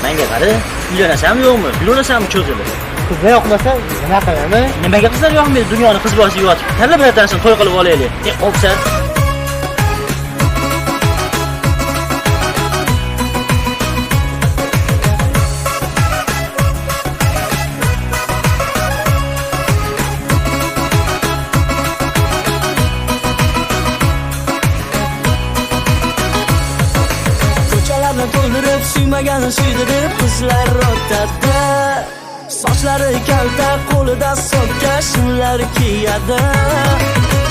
Menga qara, uylanasanmi yo'qmi? Uylanasanmi cho'zilib? Qizlar yoqmasa nima qilaman? Nimaga qizlar yoqmaydi? Dunyoni qiz boshiga yotib. Tanlab bittasin to'y qilib olaylik. Obsan. To'ldirib suymagani suydirib qizlar o'tadi. Sochlari kalta, qo'lida sopga shimlar kiyadi.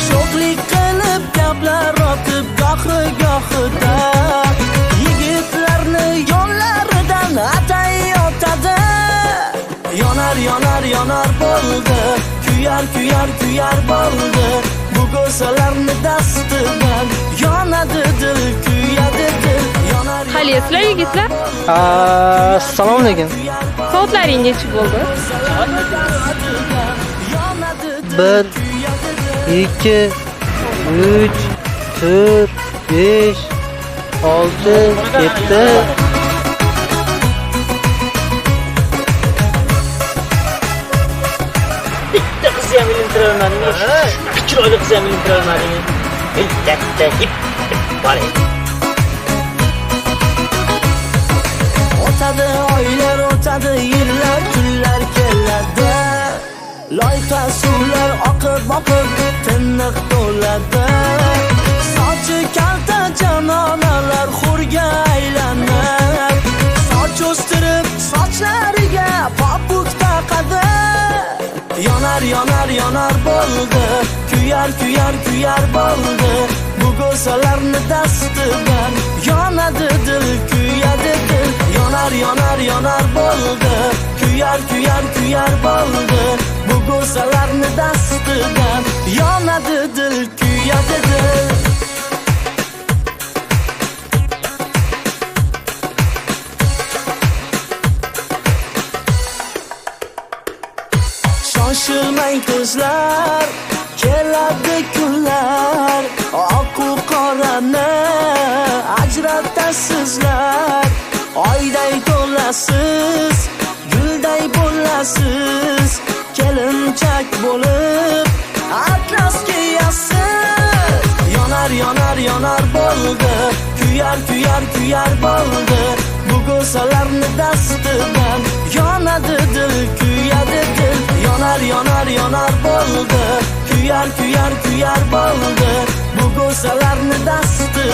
Sho'xlik qilib gaplar otib gohi-gohida yigitlarni yo'llaridan atay o'tadi. Yonar yonar yonar bo'ldi, kuyar kuyar kuyar bo'ldi. Bu go'salarni dastidan yonadi dil, kuyadi dil. Qalaysilar yigitlar? Assalomu alaykum. Soatlaring necha bo'ldi? 1 2 3 4 5 6 7 Bitta qiz ham ilintirolmadingiz. Chiroyli qiz ham ilintirolmadingiz. Bitta hip bari. O'tadi oylar, o'tadi yillar, kunlar keladi. Loyqa suvlar oqib-oqib tiniq to'ladi. Sochi kalta janonalar xurga aylanib, soch o'stirib sochlariga popuk taqadi. Yonar yonar yonar bo'ldi, kuyar kuyar kuyar bo'ldi. Bu go'salarni dastidan yonadi dil, kuyadi dil. Yonar yonar yonar bo'ldi, kuyar kuyar kuyar bo'ldi. Bu go'salarni dastidan yonadi dil, kuyadi dil. Shoshilmang qizlar, keladi kunlar. Oq u qorani ajratasizlar. Oyday to'lasiz, gulday bo'lasiz. Kelinchak bo'lib atlas kiyasiz. Yonar yonar yonar bo'ldi, kuyar kuyar kuyar bo'ldi. Bu go'salarni dastidan yonadi dil, kuyadi dil. Yonar yonar yonar bo'ldi, kuyar kuyar kuyar bo'ldi. Bu go'salarni dastidan